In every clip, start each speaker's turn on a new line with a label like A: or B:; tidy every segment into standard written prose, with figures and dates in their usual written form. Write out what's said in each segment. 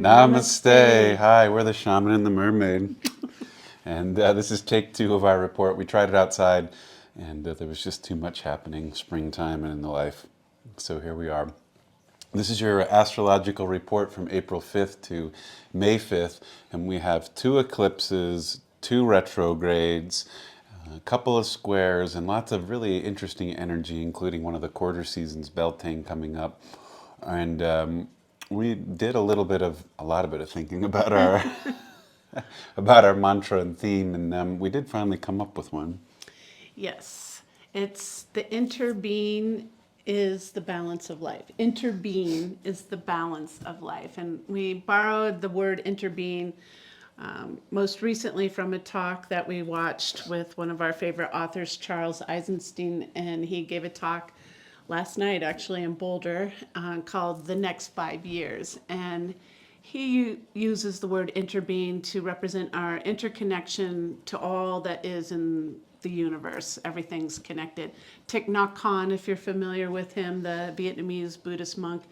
A: Namaste. Hi, we're the Shaman and the Mermaid. And this is take 2 of our report. We tried it outside, and there was just too much happening, springtime and in the life. So here we are. This is your astrological report from April 5th to May 5th, and we have 2 eclipses, 2 retrogrades, a couple of squares, and lots of really interesting energy, including one of the quarter seasons, Beltane, coming up. And we did a lot of thinking about our about our mantra and theme, and we did finally come up with one.
B: Yes, it's the InterBeing is the balance of life. InterBeing is the balance of life, and we borrowed the word InterBeing most recently from a talk that we watched with one of our favorite authors, Charles Eisenstein, and he gave a talk last night actually in Boulder called The Next 5 Years. And he uses the word interbeing to represent our interconnection to all that is in the universe. Everything's connected. Thich Nhat Hanh, if you're familiar with him, the Vietnamese Buddhist monk,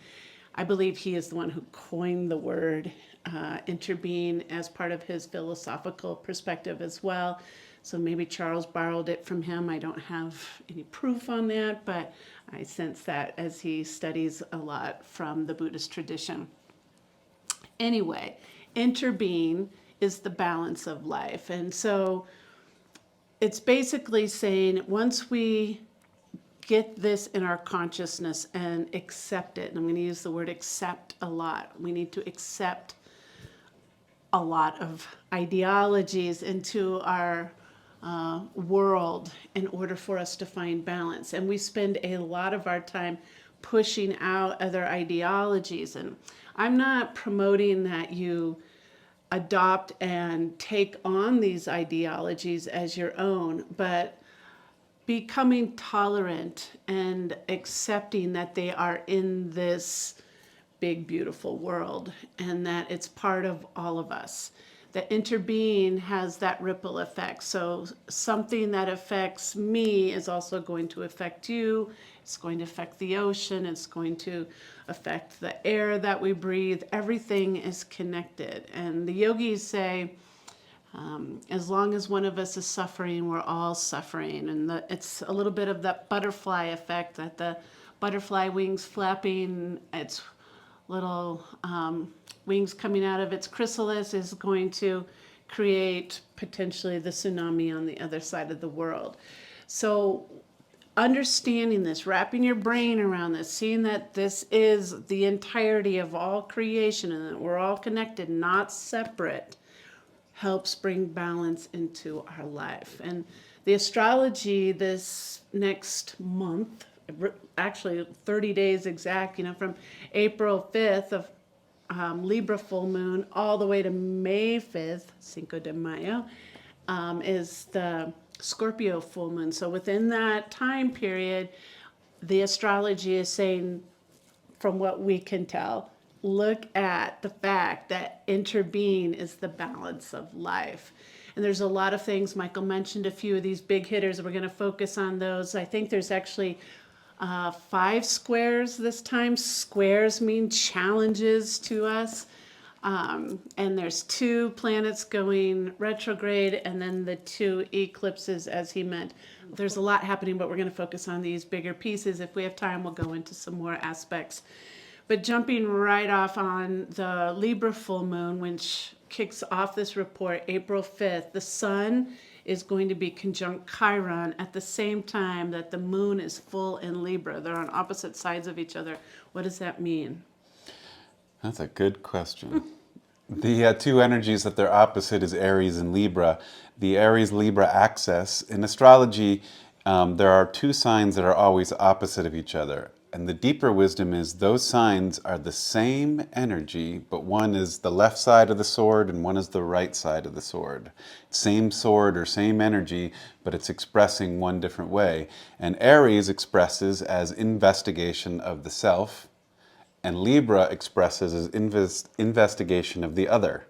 B: I believe he is the one who coined the word interbeing as part of his philosophical perspective as well. So maybe Charles borrowed it from him. I don't have any proof on that, but I sense that as he studies a lot from the Buddhist tradition. Anyway, interbeing is the balance of life. And so it's basically saying once we get this in our consciousness and accept it, and I'm going to use the word accept a lot. We need to accept a lot of ideologies into our world in order for us to find balance. And we spend a lot of our time pushing out other ideologies. And I'm not promoting that you adopt and take on these ideologies as your own, but becoming tolerant and accepting that they are in this big, beautiful world and that it's part of all of us. The interbeing has that ripple effect. So something that affects me is also going to affect you. It's going to affect the ocean. It's going to affect the air that we breathe. Everything is connected. And the yogis say, as long as one of us is suffering, we're all suffering. And it's a little bit of that butterfly effect, that the butterfly wings flapping, its little wings coming out of its chrysalis is going to create potentially the tsunami on the other side of the world. So understanding this, wrapping your brain around this, seeing that this is the entirety of all creation and that we're all connected, not separate, helps bring balance into our life. And the astrology this next month, actually 30 days exact, from April 5th of Libra full moon all the way to May 5th, Cinco de Mayo, is the Scorpio full moon. So within that time period, the astrology is saying, from what we can tell, look at the fact that interbeing is the balance of life. And there's a lot of things. Michael mentioned a few of these big hitters. We're going to focus on those. I think there's actually 5 squares this time. Squares mean challenges to us. And there's 2 planets going retrograde and then the 2 eclipses, as he meant. There's a lot happening, but we're going to focus on these bigger pieces. If we have time, we'll go into some more aspects. But jumping right off on the Libra full moon, which kicks off this report, April 5th, the sun is going to be conjunct Chiron at the same time that the moon is full in Libra. They're on opposite sides of each other. What does that mean?
A: That's a good question. The 2 energies that they're opposite is Aries and Libra. The Aries-Libra axis, in astrology, there are 2 signs that are always opposite of each other. And the deeper wisdom is those signs are the same energy, but one is the left side of the sword and one is the right side of the sword. Same sword or same energy, but it's expressing one different way. And Aries expresses as investigation of the self, and Libra expresses as investigation of the other.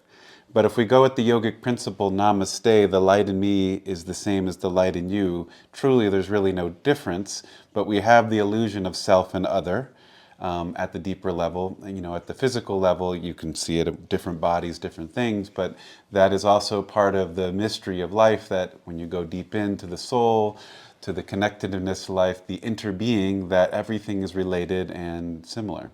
A: But if we go with the yogic principle, Namaste, the light in me is the same as the light in you, truly there's really no difference, but we have the illusion of self and other. at the deeper level. And, at the physical level, you can see it at different bodies, different things, but that is also part of the mystery of life, that when you go deep into the soul, to the connectedness of life, the interbeing, that everything is related and similar.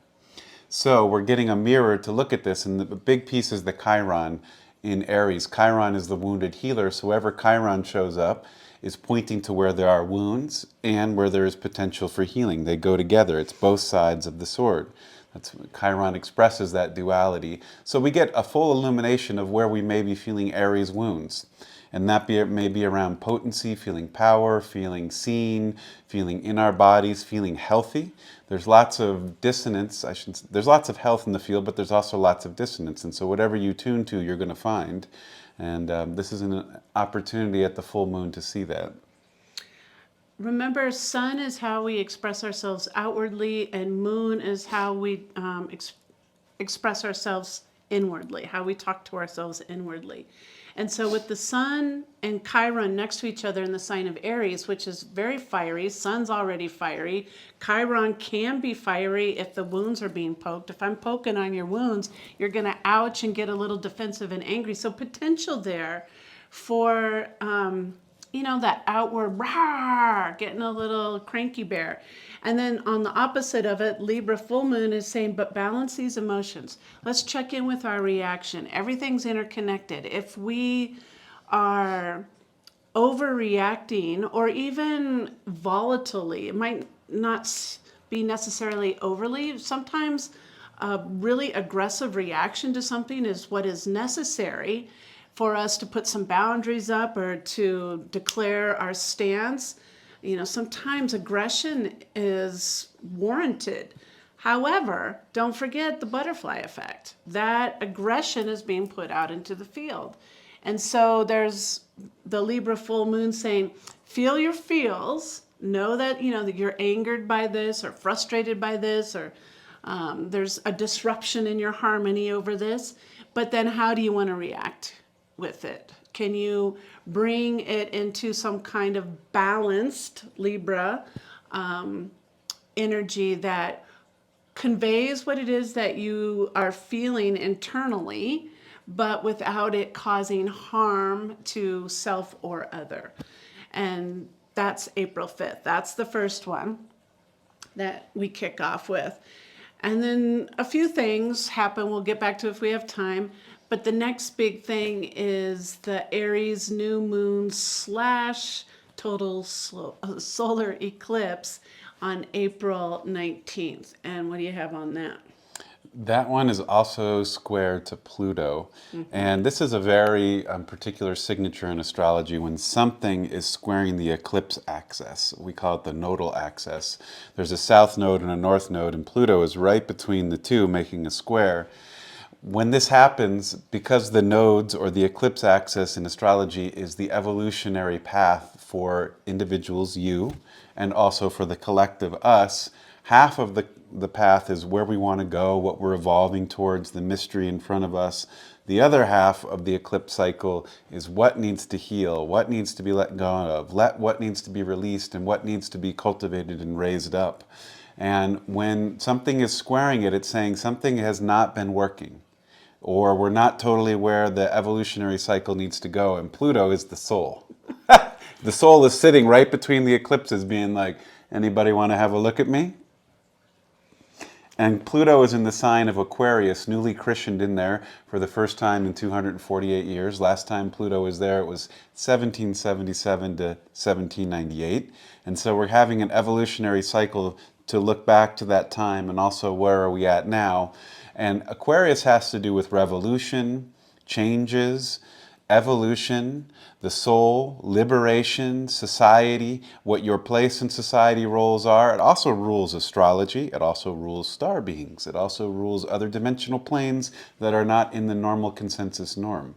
A: So we're getting a mirror to look at this, and the big piece is the Chiron in Aries. Chiron is the wounded healer, so wherever Chiron shows up is pointing to where there are wounds and where there is potential for healing. They go together. It's both sides of the sword. That's Chiron expresses that duality. So we get a full illumination of where we may be feeling Aries wounds. And that may be around potency, feeling power, feeling seen, feeling in our bodies, feeling healthy. There's lots of dissonance. There's lots of health in the field, but there's also lots of dissonance. And so whatever you tune to, you're going to find. And this is an opportunity at the full moon to see that.
B: Remember, sun is how we express ourselves outwardly, and moon is how we express ourselves inwardly, how we talk to ourselves inwardly. And so with the sun and Chiron next to each other in the sign of Aries, which is very fiery, sun's already fiery. Chiron can be fiery if the wounds are being poked. If I'm poking on your wounds, you're going to ouch and get a little defensive and angry. So potential there for, that outward, rah, getting a little cranky bear. And then on the opposite of it, Libra full moon is saying, but balance these emotions. Let's check in with our reaction. Everything's interconnected. If we are overreacting or even volatilely, it might not be necessarily overly. Sometimes a really aggressive reaction to something is what is necessary for us to put some boundaries up or to declare our stance. Sometimes aggression is warranted. However, don't forget the butterfly effect. That aggression is being put out into the field. And so there's the Libra full moon saying, feel your feels. Know that, that you're angered by this or frustrated by this, or there's a disruption in your harmony over this. But then how do you want to react with it? Can you bring it into some kind of balanced Libra energy that conveys what it is that you are feeling internally, but without it causing harm to self or other? And that's April 5th. That's the first one that we kick off with. And then a few things happen. We'll get back to it if we have time. But the next big thing is the Aries new moon / total solar eclipse on April 19th. And what do you have on that?
A: That one is also square to Pluto. And this is a very particular signature in astrology when something is squaring the eclipse axis. We call it the nodal axis. There's a south node and a north node, and Pluto is right between the two, making a square. When this happens, because the nodes or the eclipse axis in astrology is the evolutionary path for individuals, you, and also for the collective, us, half of the path is where we want to go, what we're evolving towards, the mystery in front of us. The other half of the eclipse cycle is what needs to heal, what needs to be let go of, what needs to be released, and what needs to be cultivated and raised up. And when something is squaring it, it's saying something has not been working, or we're not totally where the evolutionary cycle needs to go. And Pluto is the soul. The soul is sitting right between the eclipses being like, anybody want to have a look at me? And Pluto is in the sign of Aquarius, newly christened in there for the first time in 248 years. Last time Pluto was there, it was 1777 to 1798. And so we're having an evolutionary cycle to look back to that time, and also where are we at now. And Aquarius has to do with revolution, changes, evolution, the soul, liberation, society, what your place in society roles are. It also rules astrology. It also rules star beings. It also rules other dimensional planes that are not in the normal consensus norm.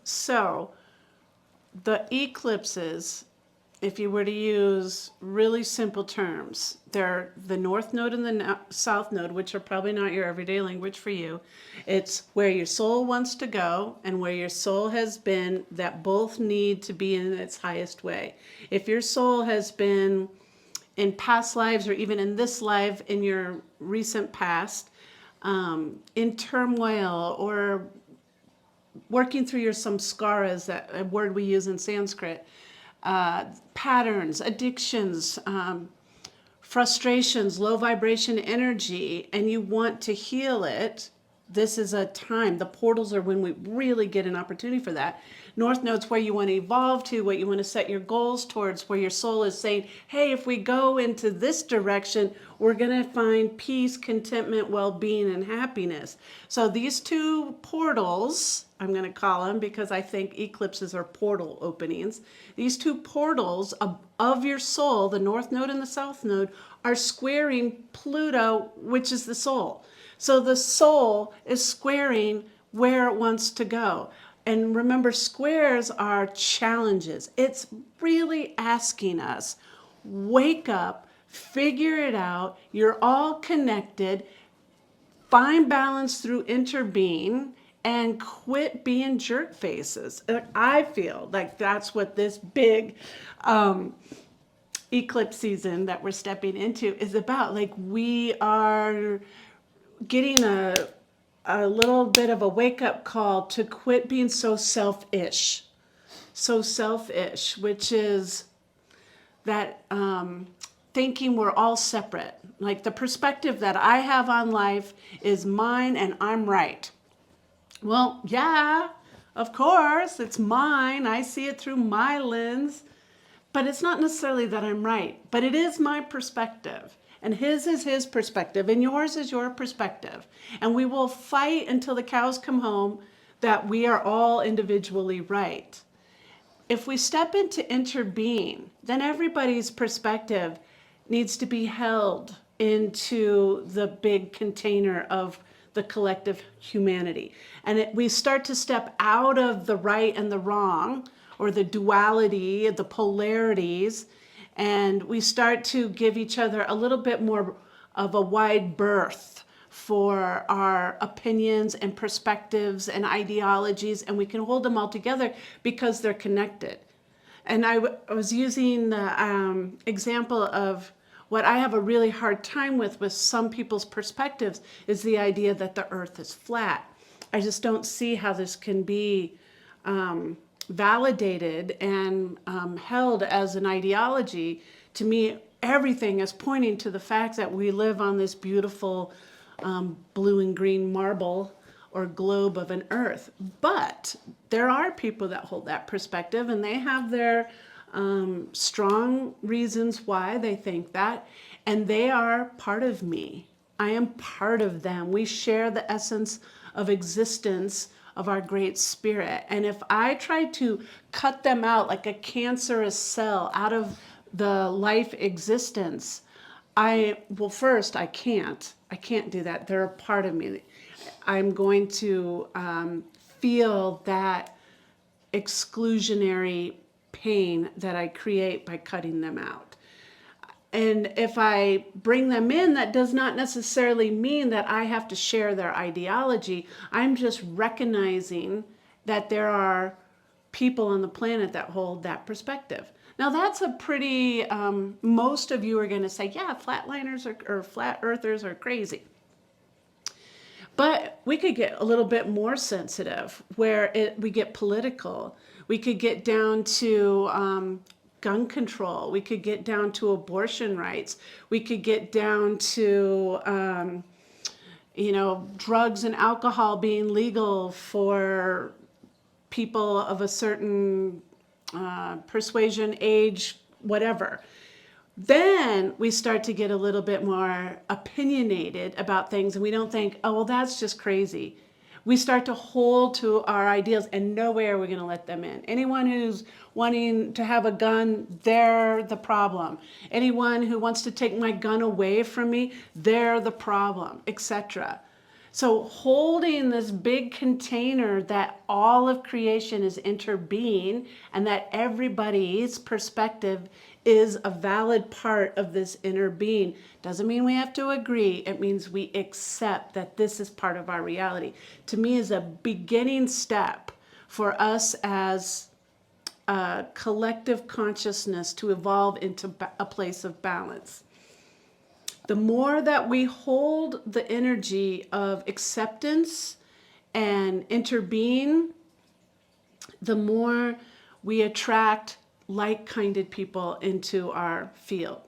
B: So the eclipses, if you were to use really simple terms, they're the north node and the south node, which are probably not your everyday language for you. It's where your soul wants to go and where your soul has been, that both need to be in its highest way. If your soul has been in past lives or even in this life in your recent past, in turmoil or working through your samskaras, that a word we use in Sanskrit, patterns, addictions, frustrations, low vibration energy, and you want to heal it, this is a time. The portals are when we really get an opportunity for that. North Node's where you want to evolve to, what you want to set your goals towards, where your soul is saying, hey, if we go into this direction, we're going to find peace, contentment, well-being, and happiness. So these two portals, I'm going to call them because I think eclipses are portal openings. These two portals of your soul, the North Node and the South Node, are squaring Pluto, which is the soul. So the soul is squaring where it wants to go. And remember, squares are challenges. It's really asking us, wake up, figure it out. You're all connected. Find balance through InterBeing and quit being jerk faces. I feel like that's what this big eclipse season that we're stepping into is about. Like, we are getting a little bit of a wake-up call to quit being so selfish, which is that thinking we're all separate. Like, the perspective that I have on life is mine and I'm right. Well, yeah, of course, it's mine. I see it through my lens, but it's not necessarily that I'm right, but it is my perspective. And his is his perspective, and yours is your perspective. And we will fight until the cows come home that we are all individually right. If we step into InterBeing, then everybody's perspective needs to be held into the big container of the collective humanity. And we start to step out of the right and the wrong, or the duality, the polarities, and we start to give each other a little bit more of a wide berth for our opinions and perspectives and ideologies, and we can hold them all together because they're connected. And I was using the example of what I have a really hard time with some people's perspectives is the idea that the earth is flat. I just don't see how this can be validated and held as an ideology. To me, everything is pointing to the fact that we live on this beautiful blue and green marble or globe of an earth. But there are people that hold that perspective, and they have their strong reasons why they think that, and they are part of me. I am part of them. We share the essence of existence of our great spirit. And if I try to cut them out like a cancerous cell out of the life existence, first, I can't do that. They're a part of me. I'm going to feel that exclusionary pain that I create by cutting them out. And if I bring them in, that does not necessarily mean that I have to share their ideology. I'm just recognizing that there are people on the planet that hold that perspective. Now, that's a pretty, most of you are going to say, yeah, flatliners or flat earthers are crazy. But we could get a little bit more sensitive where we get political. We could get down to gun control. We could get down to abortion rights. We could get down to, drugs and alcohol being legal for people of a certain persuasion, age, whatever. Then we start to get a little bit more opinionated about things, and we don't think, oh, well, that's just crazy. We start to hold to our ideals, and no way are we going to let them in. Anyone who's wanting to have a gun, they're the problem. Anyone who wants to take my gun away from me, they're the problem, etc. So holding this big container that all of creation is InterBeing and that everybody's perspective is a valid part of this inner being doesn't mean we have to agree. It means we accept that this is part of our reality. To me, is a beginning step for us as collective consciousness to evolve into a place of balance. The more that we hold the energy of acceptance and interbeing, the more we attract like-minded people into our field.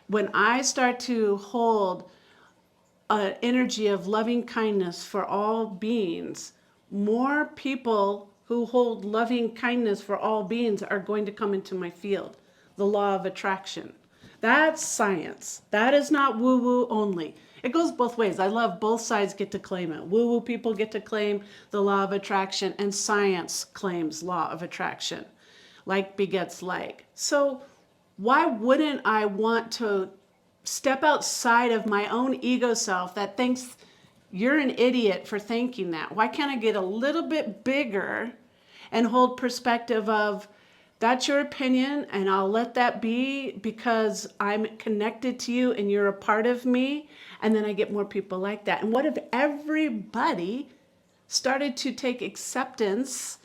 B: When I start to hold an energy of loving kindness for all beings, more people who hold loving kindness for all beings are going to come into my field. The law of attraction. That's science. That is not woo-woo only. It goes both ways. I love both sides get to claim it. Woo-woo people get to claim the law of attraction, and science claims law of attraction. Like begets like. So why wouldn't I want to step outside of my own ego self that thinks you're an idiot for thinking that? Why can't I get a little bit bigger and hold perspective of, that's your opinion and I'll let that be because I'm connected to you and you're a part of me, and then I get more people like that. And what if everybody started to take acceptance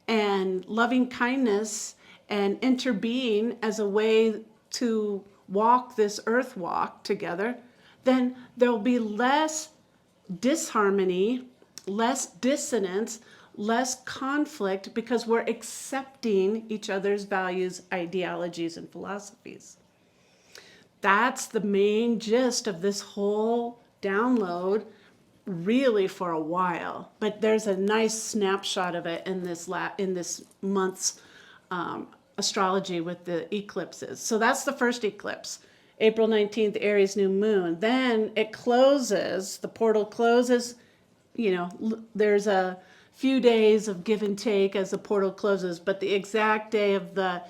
B: and loving kindness and interbeing as a way to walk this earth walk together? Then there'll be less disharmony, less dissonance, less conflict, because we're accepting each other's values, ideologies, and philosophies. That's the main gist of this whole download, really, for a while. But there's a nice snapshot of it in this month's astrology with the eclipses. So that's the first eclipse, April 19th, Aries new moon. Then it closes, the portal closes, there's a few days of give and take as the portal closes, but the exact day of the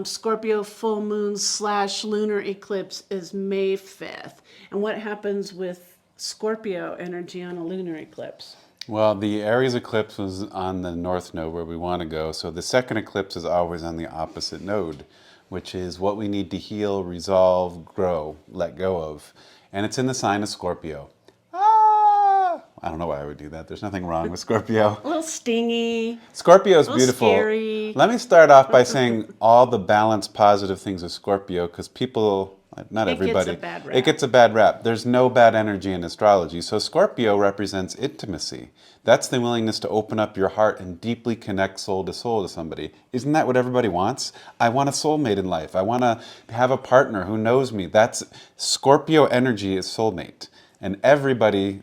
B: Scorpio full moon / lunar eclipse is May 5th. And what happens with Scorpio energy on a lunar eclipse?
A: Well, the Aries eclipse was on the north node where we want to go. So the second eclipse is always on the opposite node, which is what we need to heal, resolve, grow, let go of. And it's in the sign of Scorpio. I don't know why I would do that. There's nothing wrong with Scorpio.
B: A little stingy.
A: Scorpio is
B: a little
A: beautiful.
B: Scary.
A: Let me start off by saying all the balanced, positive things of Scorpio, because people, not everybody,
B: It gets a bad rap.
A: it gets a bad rap. There's no bad energy in astrology. So Scorpio represents intimacy. That's the willingness to open up your heart and deeply connect soul to somebody. Isn't that what everybody wants? I want a soulmate in life. I want to have a partner who knows me. That's Scorpio energy is soulmate. And everybody,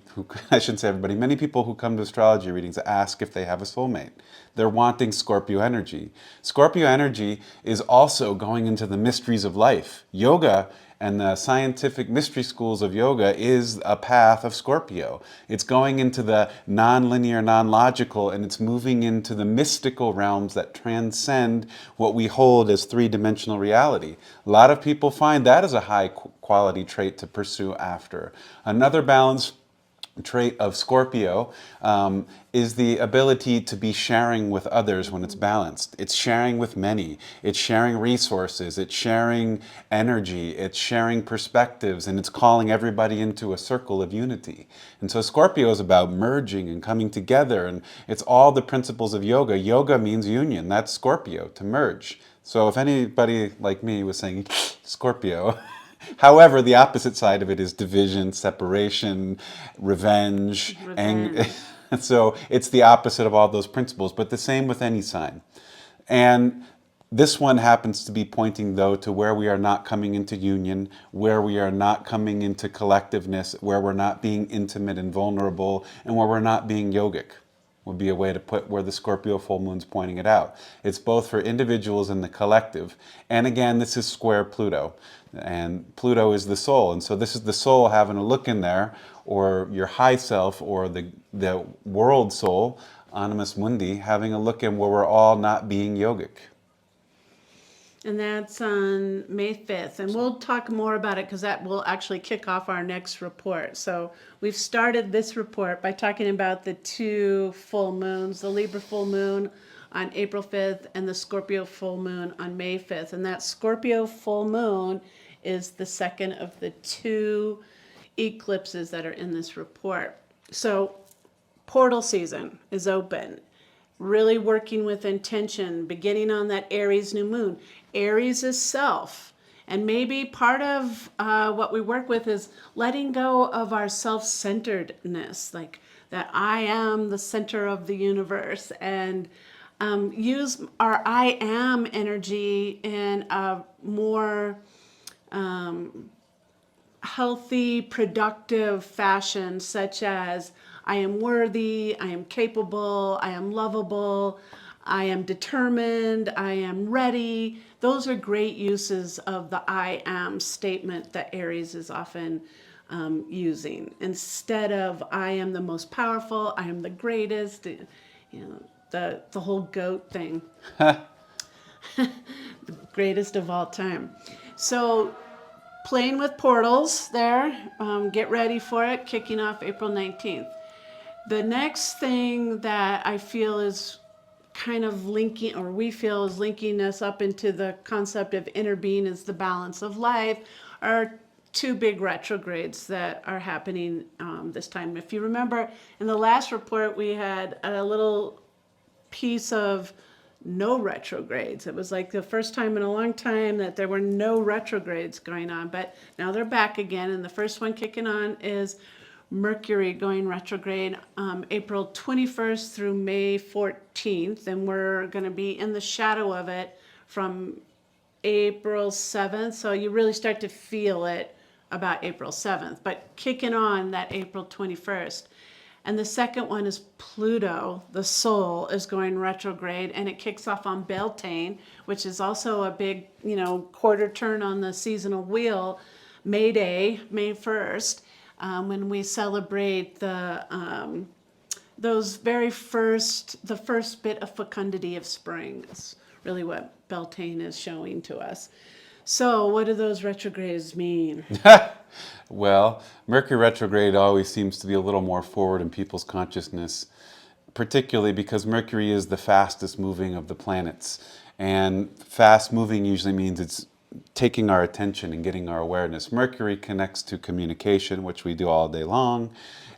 A: I shouldn't say everybody, many people who come to astrology readings ask if they have a soulmate. They're wanting Scorpio energy. Scorpio energy is also going into the mysteries of life. Yoga and the scientific mystery schools of yoga is a path of Scorpio. It's going into the non-linear, non-logical, and it's moving into the mystical realms that transcend what we hold as three-dimensional reality. A lot of people find that is a high quality trait to pursue after. Another balance trait of Scorpio is the ability to be sharing with others when it's balanced. It's sharing with many. It's sharing resources. It's sharing energy. It's sharing perspectives. And it's calling everybody into a circle of unity. And so Scorpio is about merging and coming together. And it's all the principles of yoga. Yoga means union. That's Scorpio, to merge. So if anybody like me was saying Scorpio, however, the opposite side of it is division, separation, revenge. And so it's the opposite of all those principles, but the same with any sign. And this one happens to be pointing, though, to where we are not coming into union, where we are not coming into collectiveness, where we're not being intimate and vulnerable, and where we're not being yogic. Would be a way to put where the Scorpio full moon's pointing it out. It's both for individuals and the collective. And again, this is square Pluto. And Pluto is the soul. And so this is the soul having a look in there, or your high self, or the world soul, Animus Mundi, having a look in where we're all not being yogic.
B: And that's on May 5th. And we'll talk more about it because that will actually kick off our next report. So we've started this report by talking about the two full moons, the Libra full moon on April 5th and the Scorpio full moon on May 5th. And that Scorpio full moon is the second of the two eclipses that are in this report. So portal season is open. really working with intention, beginning on that Aries new moon. Aries is self. And maybe part of what we work with is letting go of our self-centeredness, like that I am the center of the universe, and use our I am energy in a more healthy, productive fashion, such as I am worthy, I am capable, I am lovable, I am determined, I am ready. Those are great uses of the I am statement that Aries is often using. Instead of I am the most powerful, I am the greatest, the whole goat thing, the greatest of all time. So playing with portals there. Get ready for it, kicking off April 19th. The next thing that I feel is kind of linking, or we feel is linking us up into the concept of inner being is the balance of life, are two big retrogrades that are happening this time. If you remember, in the last report, we had a little piece of no retrogrades. It was like the first time in a long time that there were no retrogrades going on, but now they're back again. And the first one kicking on is Mercury going retrograde April 21st through May 14th. And we're going to be in the shadow of it from April 7th. So you really start to feel it about April 7th, but kicking on that April 21st. And the second one is Pluto, the soul, is going retrograde, and it kicks off on Beltane, which is also a big, quarter turn on the seasonal wheel, May Day, May 1st, when we celebrate the first bit of fecundity of spring. It's really what Beltane is showing to us. So what do those retrogrades mean?
A: Well, Mercury retrograde always seems to be a little more forward in people's consciousness, particularly because Mercury is the fastest moving of the planets. And fast moving usually means it's taking our attention and getting our awareness. Mercury connects to communication, which we do all day long,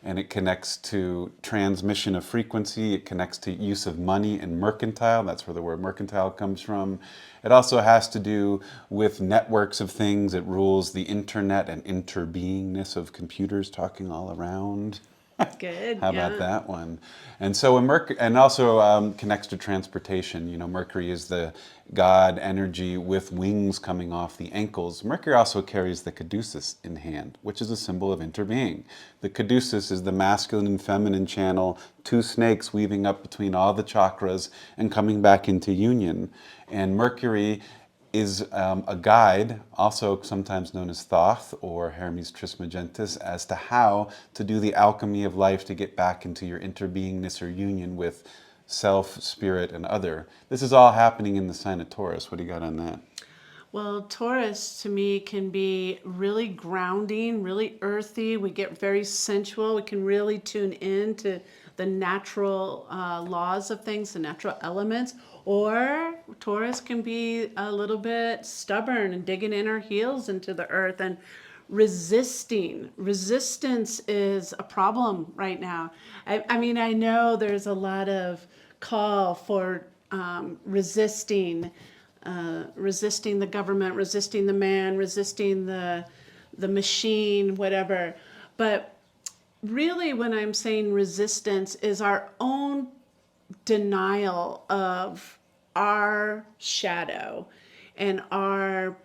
A: and it connects to transmission of frequency. It connects to use of money and mercantile. That's where the word mercantile comes from. It also has to do with networks of things. It rules the internet and interbeingness of computers talking all around.
B: Good.
A: How about that one? And so when Mercury, and also connects to transportation. Mercury is the god energy with wings coming off the ankles. Mercury also carries the caduceus in hand, which is a symbol of interbeing. The caduceus is the masculine and feminine channel, two snakes weaving up between all the chakras and coming back into union. And Mercury is a guide, also sometimes known as Thoth or Hermes Trismegistus, as to how to do the alchemy of life to get back into your interbeingness or union with self, spirit, and other. This is all happening in the sign of Taurus. What do you got on that?
B: Well, Taurus to me can be really grounding, really earthy. We get very sensual. We can really tune in to the natural laws of things, the natural elements. Or Taurus can be a little bit stubborn and digging in our heels into the earth and resisting. Resistance is a problem right now. I mean, I know there's a lot of call for resisting the government, resisting the man, resisting the machine, whatever. But really, when I'm saying resistance, is our own denial of our shadow and our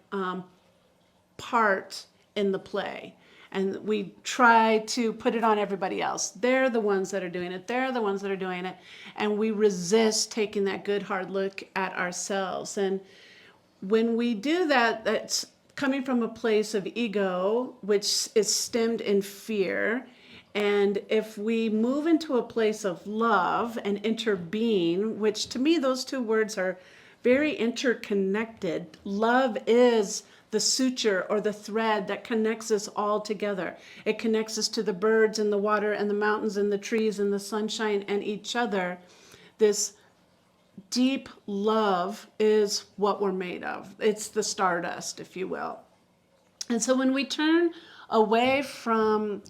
B: part in the play. And we try to put it on everybody else. They're the ones that are doing it. They're the ones that are doing it. And we resist taking that good hard look at ourselves. And when we do that, that's coming from a place of ego, which is stemmed in fear. And if we move into a place of love and interbeing, which to me, those two words are very interconnected. Love is the suture or the thread that connects us all together. It connects us to the birds and the water and the mountains and the trees and the sunshine and each other. This deep love is what we're made of. It's the stardust, if you will. And so when we turn away from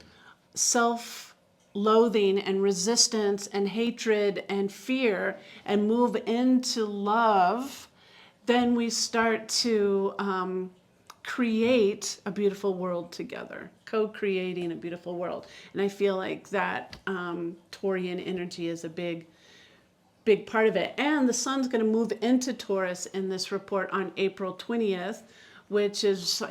B: self loathing and resistance and hatred and fear and move into love, then we start to create a beautiful world together, co-creating a beautiful world. And I feel like that Taurian energy is a big part of it. And the sun's going to move into Taurus in this report on April 20th, which is,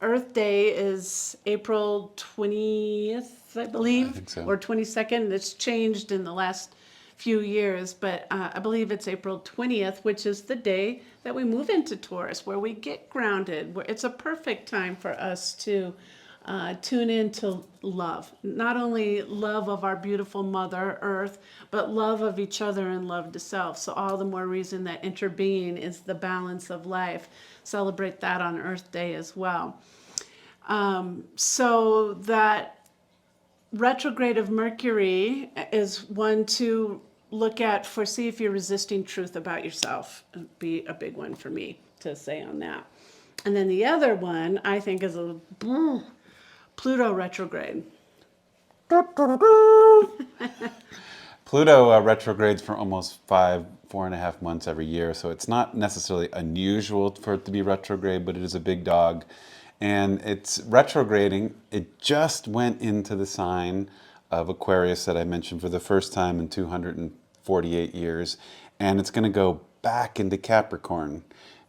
B: Earth Day is April 20th, I believe,
A: I think so.
B: or 22nd. It's changed in the last few years, but I believe it's April 20th, which is the day that we move into Taurus, where we get grounded. Where it's a perfect time for us to tune into love. Not only love of our beautiful Mother Earth, but love of each other and love to self. So all the more reason that InterBeing is the balance of life. Celebrate that on Earth Day as well. So that retrograde of Mercury is one to look at for, see if you're resisting truth about yourself. It'd be a big one for me to say on that. And then the other one I think is a Pluto retrograde.
A: Pluto retrogrades for almost 4.5 months every year, so it's not necessarily unusual for it to be retrograde, but it is a big dog. And it's retrograding. It just went into the sign of Aquarius that I mentioned for the first time in 248 years, and it's going to go back into Capricorn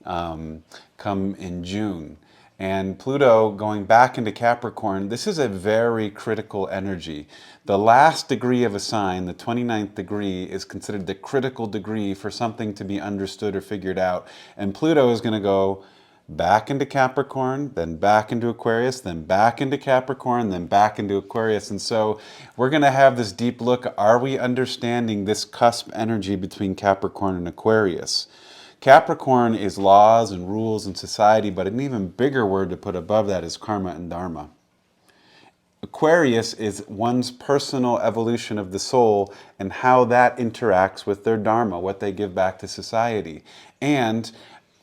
A: come in June. And Pluto going back into Capricorn, this is a very critical energy. The last degree of a sign, the 29th degree, is considered the critical degree for something to be understood or figured out. And Pluto is going to go back into Capricorn, then back into Aquarius, then back into Capricorn, then back into Aquarius. And so we're going to have this deep look. Are we understanding this cusp energy between Capricorn and Aquarius? Capricorn is laws and rules and society, but an even bigger word to put above that is karma and dharma. Aquarius is one's personal evolution of the soul and how that interacts with their dharma, what they give back to society. And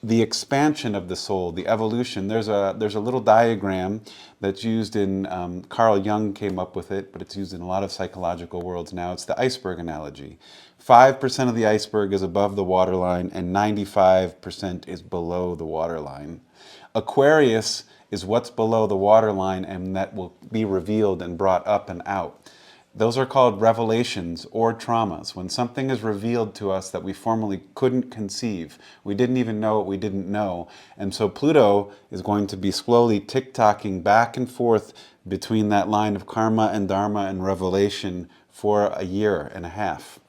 A: the expansion of the soul, the evolution. There's a little diagram that's used in, Carl Jung came up with it, but it's used in a lot of psychological worlds now. It's the iceberg analogy. 5% of the iceberg is above the waterline and 95% is below the waterline. Aquarius is what's below the waterline and that will be revealed and brought up and out. Those are called revelations or traumas. When something is revealed to us that we formerly couldn't conceive, we didn't even know what we didn't know. And so Pluto is going to be slowly tick-tocking back and forth between that line of karma and dharma and revelation for a year and a half.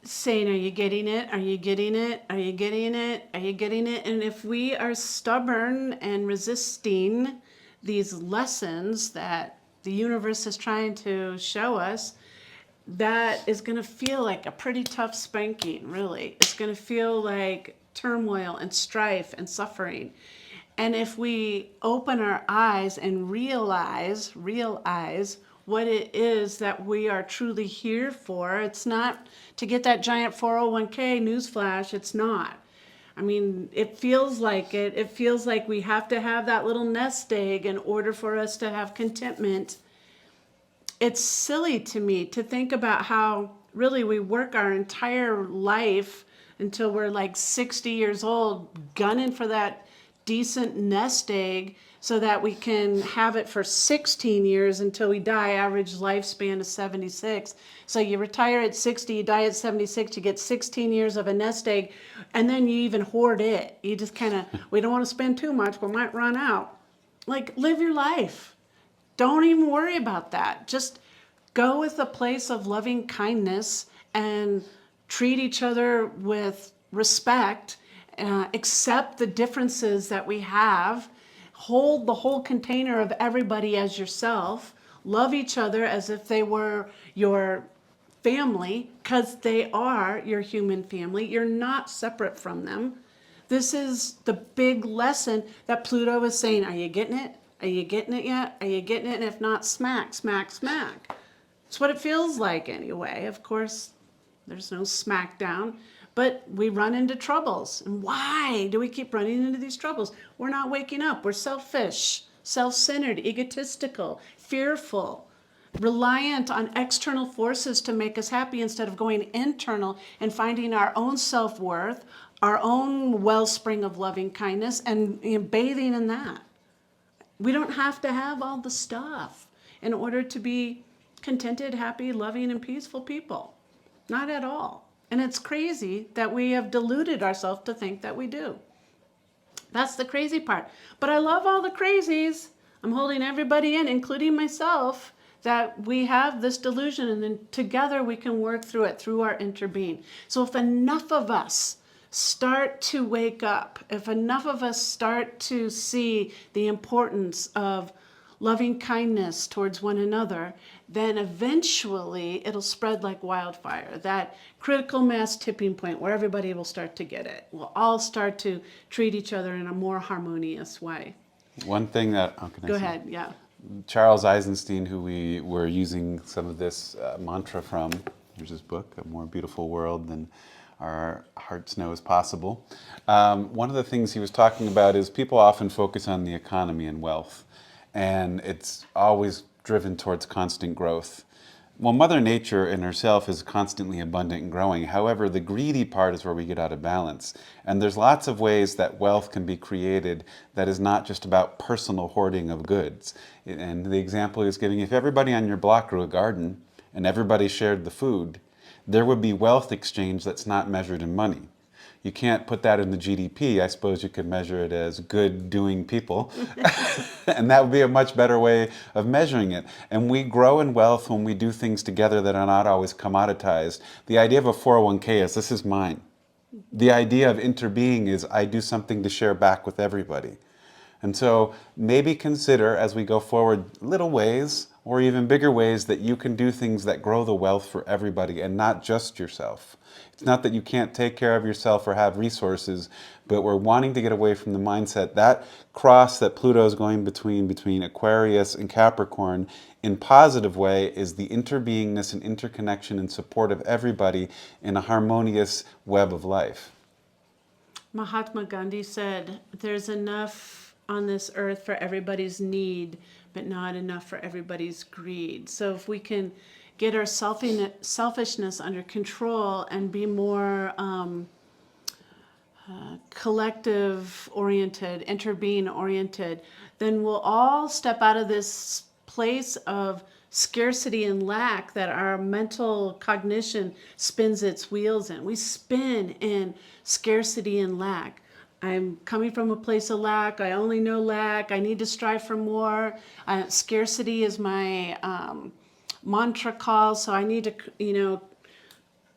B: Saying, are you getting it? Are you getting it? Are you getting it? Are you getting it? And if we are stubborn and resisting these lessons that the universe is trying to show us, that is going to feel like a pretty tough spanking, really. It's going to feel like turmoil and strife and suffering. And if we open our eyes and realize what it is that we are truly here for, it's not to get that giant 401k, newsflash, it's not. I mean, it feels like it. It feels like we have to have that little nest egg in order for us to have contentment. It's silly to me to think about how really we work our entire life until we're like 60 years old, gunning for that decent nest egg so that we can have it for 16 years until we die. Average lifespan is 76. So you retire at 60, you die at 76, you get 16 years of a nest egg, and then you even hoard it. You just kind of, we don't want to spend too much, we might run out. Like, live your life. Don't even worry about that. Just go with a place of loving kindness and treat each other with respect, accept the differences that we have, hold the whole container of everybody as yourself, love each other as if they were your family, because they are your human family. You're not separate from them. This is the big lesson that Pluto is saying. Are you getting it? Are you getting it yet? Are you getting it? And if not, smack, smack, smack. It's what it feels like anyway. Of course, there's no smackdown, but we run into troubles. And why do we keep running into these troubles? We're not waking up. We're selfish, self-centered, egotistical, fearful. reliant on external forces to make us happy instead of going internal and finding our own self-worth, our own wellspring of loving kindness, and bathing in that. We don't have to have all the stuff in order to be contented, happy, loving, and peaceful people. Not at all. And it's crazy that we have deluded ourselves to think that we do. That's the crazy part. But I love all the crazies. I'm holding everybody in, including myself, that we have this delusion, and then together we can work through it through our InterBeing. So if enough of us start to wake up, if enough of us start to see the importance of loving kindness towards one another, then eventually it'll spread like wildfire. That critical mass tipping point where everybody will start to get it. We'll all start to treat each other in a more harmonious way.
A: One thing that...
B: Go ahead, yeah.
A: Charles Eisenstein, who we were using some of this mantra from, here's his book, A More Beautiful World Than Our Hearts Know Is Possible. One of the things he was talking about is people often focus on the economy and wealth, and it's always driven towards constant growth. Well, Mother Nature in herself is constantly abundant and growing. However, the greedy part is where we get out of balance. And there's lots of ways that wealth can be created that is not just about personal hoarding of goods. And the example he was giving, if everybody on your block grew a garden and everybody shared the food, there would be wealth exchange that's not measured in money. You can't put that in the GDP. I suppose you could measure it as good doing people. And that would be a much better way of measuring it. And we grow in wealth when we do things together that are not always commoditized. The idea of a 401k is, this is mine. The idea of InterBeing is, I do something to share back with everybody. And so maybe consider as we go forward little ways or even bigger ways that you can do things that grow the wealth for everybody and not just yourself. It's not that you can't take care of yourself or have resources, but we're wanting to get away from the mindset. That cross that Pluto is going between Aquarius and Capricorn in positive way is the interbeingness and interconnection and support of everybody in a harmonious web of life.
B: Mahatma Gandhi said, there's enough on this earth for everybody's need, but not enough for everybody's greed. So if we can get our selfishness under control and be more collective oriented, interbeing oriented, then we'll all step out of this place of scarcity and lack that our mental cognition spins its wheels in. We spin in scarcity and lack. I'm coming from a place of lack. I only know lack. I need to strive for more. Scarcity is my mantra call. So I need to,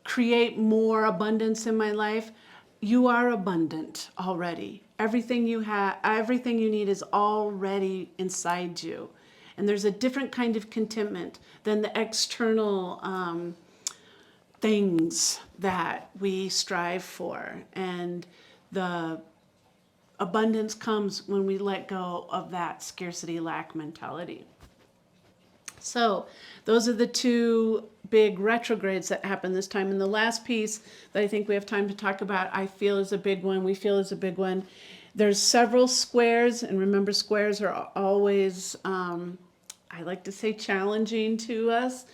B: create more abundance in my life. You are abundant already. Everything you have, everything you need is already inside you. And there's a different kind of contentment than the external things that we strive for. And the abundance comes when we let go of that scarcity lack mentality. So those are the two big retrogrades that happen this time. And the last piece that I think we have time to talk about, I feel is a big one, we feel is a big one. There's several squares, and remember squares are always, I like to say challenging to us.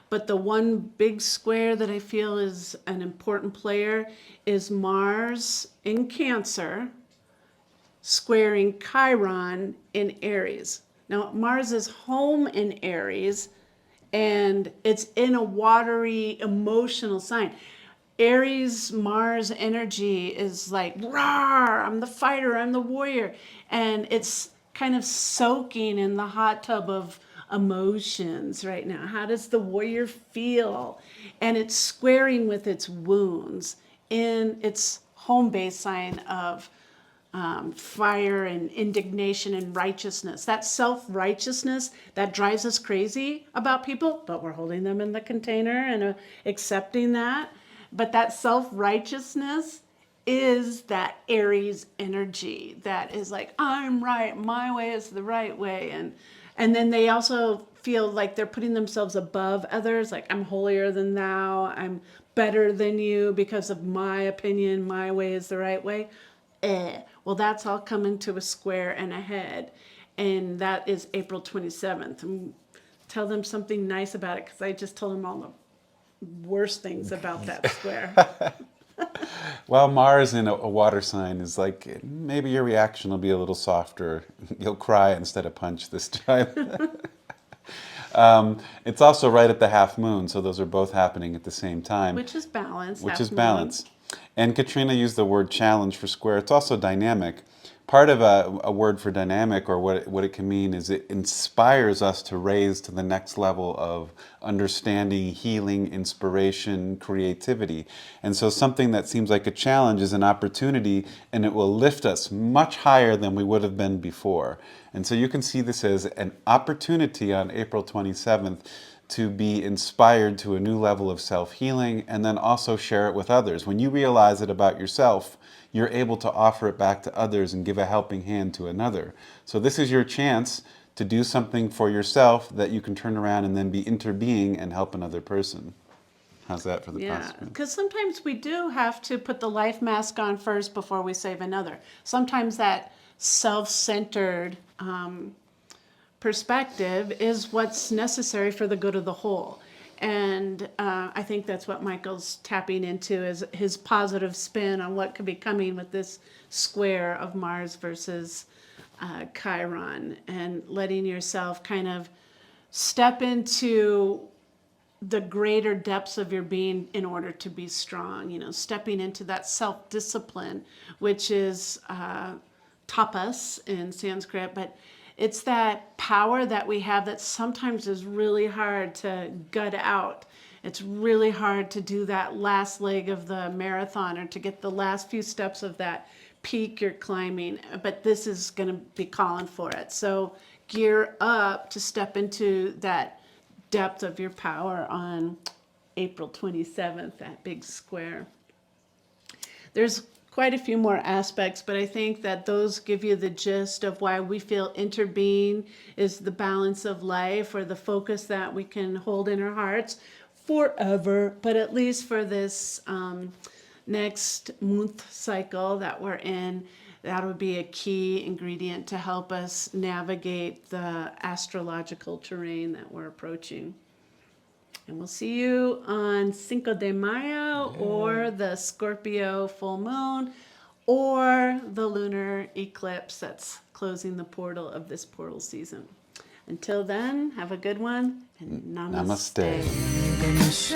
B: But the one big square that I feel is an important player is Mars in Cancer, squaring Chiron in Aries. Now, Mars is home in Aries, and it's in a watery, emotional sign. Aries, Mars energy is like, rawr, I'm the fighter, I'm the warrior. And it's kind of soaking in the hot tub of emotions right now. How does the warrior feel? And it's squaring with its wounds in its home base sign of fire and indignation and righteousness. That self-righteousness that drives us crazy about people, but we're holding them in the container and accepting that. But that self-righteousness is that Aries energy that is like, I'm right, my way is the right way. And then they also feel like they're putting themselves above others, like I'm holier than thou, I'm better than you because of my opinion, my way is the right way. Well, that's all coming to a square and a head, and that is April 27th. tell them something nice about it, because I just told them all the worst things about that square.
A: Well, Mars in a water sign is like, maybe your reaction will be a little softer. You'll cry instead of punch this time. It's also right at the half moon, so those are both happening at the same time.
B: Which is balance.
A: Which
B: half
A: is
B: moon.
A: balance. And Katrina used the word challenge for square. It's also dynamic. Part of a word for dynamic, or what it can mean, is it inspires us to raise to the next level of understanding, healing, inspiration, creativity. And so something that seems like a challenge is an opportunity, and it will lift us much higher than we would have been before. And so you can see this as an opportunity on April 27th to be inspired to a new level of self-healing, and then also share it with others. When you realize it about yourself, you're able to offer it back to others and give a helping hand to another. So this is your chance to do something for yourself that you can turn around and then be InterBeing and help another person. How's that for the
B: Yeah,
A: possibility?
B: because sometimes we do have to put the life mask on first before we save another. Sometimes that self-centered perspective is what's necessary for the good of the whole. And I think that's what Michael's tapping into, is his positive spin on what could be coming with this square of Mars versus Chiron, and letting yourself kind of step into the greater depths of your being in order to be strong, stepping into that self-discipline, which is tapas in Sanskrit, but it's that power that we have that sometimes is really hard to gut out. It's really hard to do that last leg of the marathon, or to get the last few steps of that peak you're climbing. But this is going to be calling for it. So gear up to step into that depth of your power on April 27th, that big square. There's quite a few more aspects, but I think that those give you the gist of why we feel InterBeing is the balance of life, or the focus that we can hold in our hearts forever, but at least for this next month cycle that we're in, that would be a key ingredient to help us navigate the astrological terrain that we're approaching. And we'll see you on Cinco de Mayo, or the Scorpio full moon, or the lunar eclipse that's closing the portal of this portal season. Until then, have a good one, and namaste.
C: Namaste.